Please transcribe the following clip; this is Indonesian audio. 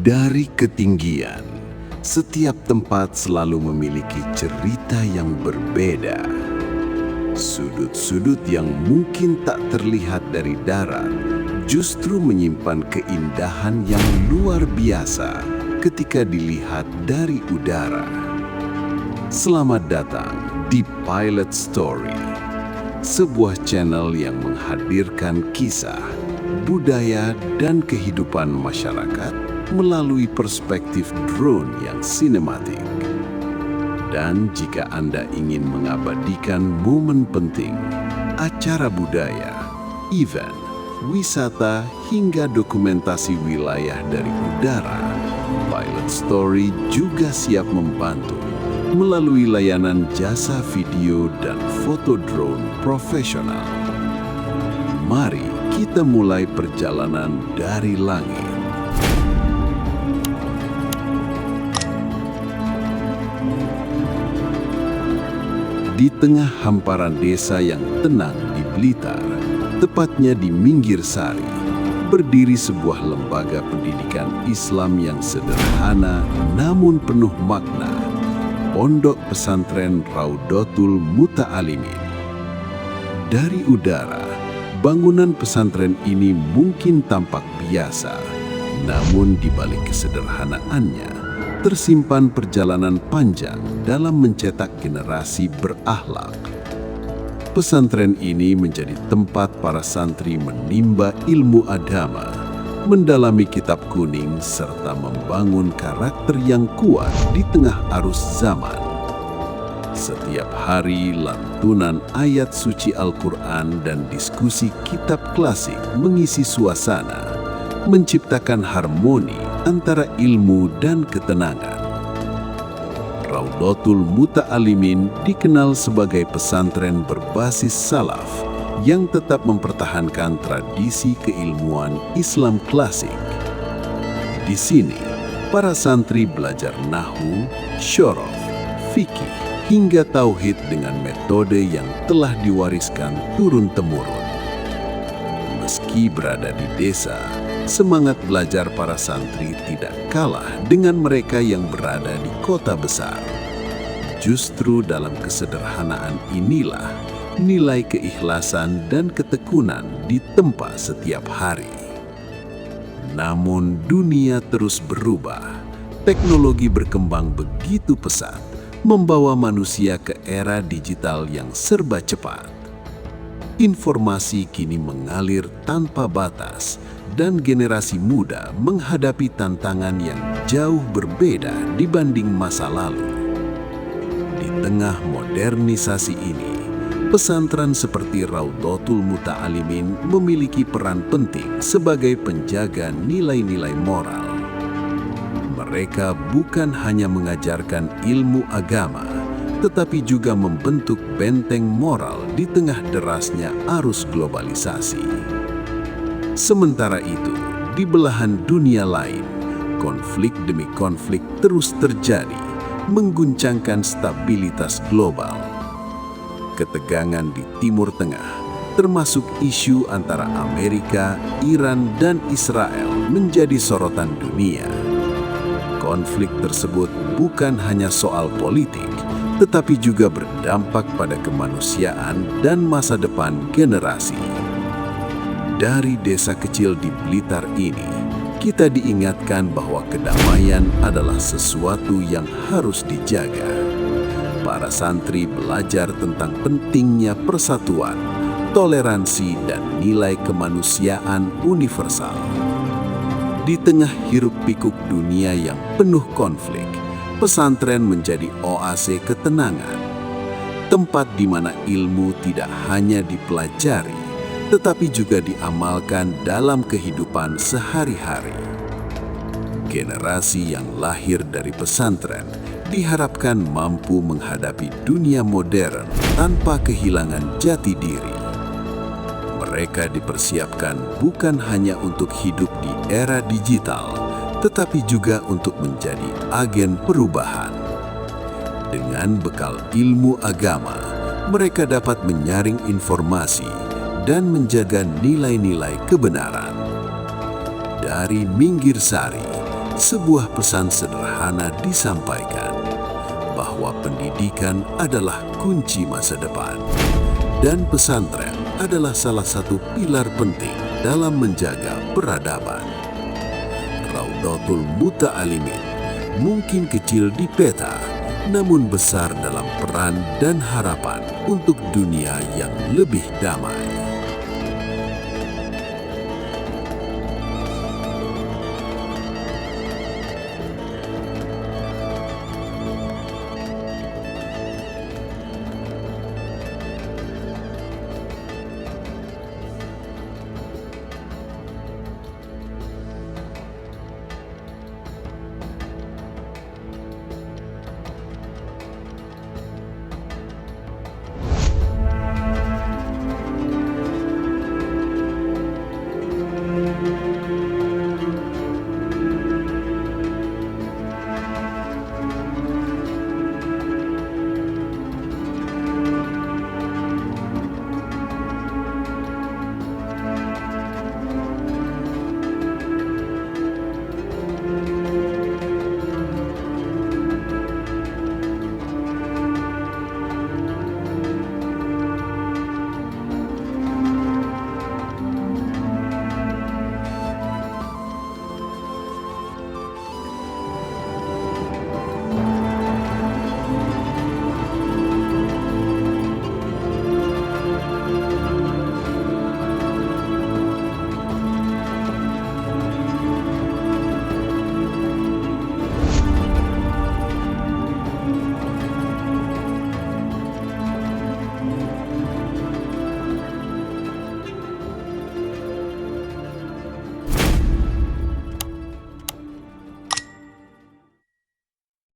Dari ketinggian, setiap tempat selalu memiliki cerita yang berbeda. Sudut-sudut yang mungkin tak terlihat dari darat justru menyimpan keindahan yang luar biasa ketika dilihat dari udara. Selamat datang di Pilot Story, sebuah channel yang menghadirkan kisah, budaya, dan kehidupan masyarakat melalui perspektif drone yang sinematik. Dan jika Anda ingin mengabadikan momen penting, acara budaya, event, wisata, hingga dokumentasi wilayah dari udara, Pilot Story juga siap membantu melalui layanan jasa video dan foto drone profesional. Mari kita mulai perjalanan dari langit. Di tengah hamparan desa yang tenang di Blitar, tepatnya di Minggir Sari, berdiri sebuah lembaga pendidikan Islam yang sederhana namun penuh makna, Pondok Pesantren Raudhatul Muta'alimin. Dari udara, bangunan pesantren ini mungkin tampak biasa, namun di balik kesederhanaannya, tersimpan perjalanan panjang dalam mencetak generasi berakhlak. Pesantren ini menjadi tempat para santri menimba ilmu agama, mendalami kitab kuning, serta membangun karakter yang kuat di tengah arus zaman. Setiap hari, lantunan ayat suci Al-Quran dan diskusi kitab klasik mengisi suasana, menciptakan harmoni antara ilmu dan ketenangan. Raudhatul Muta'alimin dikenal sebagai pesantren berbasis salaf yang tetap mempertahankan tradisi keilmuan Islam klasik. Di sini, para santri belajar nahwu, syaraf, fikih, hingga tauhid dengan metode yang telah diwariskan turun-temurun. Meski berada di desa, semangat belajar para santri tidak kalah dengan mereka yang berada di kota besar. Justru dalam kesederhanaan inilah nilai keikhlasan dan ketekunan ditempa setiap hari. Namun dunia terus berubah. Teknologi berkembang begitu pesat, membawa manusia ke era digital yang serba cepat. Informasi kini mengalir tanpa batas, dan generasi muda menghadapi tantangan yang jauh berbeda dibanding masa lalu. Di tengah modernisasi ini, pesantren seperti Raudhatul Muta'alimin memiliki peran penting sebagai penjaga nilai-nilai moral. Mereka bukan hanya mengajarkan ilmu agama, tetapi juga membentuk benteng moral di tengah derasnya arus globalisasi. Sementara itu, di belahan dunia lain, konflik demi konflik terus terjadi, mengguncangkan stabilitas global. Ketegangan di Timur Tengah, termasuk isu antara Amerika, Iran, dan Israel, menjadi sorotan dunia. Konflik tersebut bukan hanya soal politik, tetapi juga berdampak pada kemanusiaan dan masa depan generasi. Dari desa kecil di Blitar ini, kita diingatkan bahwa kedamaian adalah sesuatu yang harus dijaga. Para santri belajar tentang pentingnya persatuan, toleransi, dan nilai kemanusiaan universal. Di tengah hiruk-pikuk dunia yang penuh konflik, pesantren menjadi oase ketenangan, tempat di mana ilmu tidak hanya dipelajari, tetapi juga diamalkan dalam kehidupan sehari-hari. Generasi yang lahir dari pesantren diharapkan mampu menghadapi dunia modern tanpa kehilangan jati diri. Mereka dipersiapkan bukan hanya untuk hidup di era digital, tetapi juga untuk menjadi agen perubahan. Dengan bekal ilmu agama, mereka dapat menyaring informasi dan menjaga nilai-nilai kebenaran. Dari Minggir Sari, sebuah pesan sederhana disampaikan bahwa pendidikan adalah kunci masa depan dan pesantren adalah salah satu pilar penting dalam menjaga peradaban. Raudhatul Muta'alimin mungkin kecil di peta, namun besar dalam peran dan harapan untuk dunia yang lebih damai.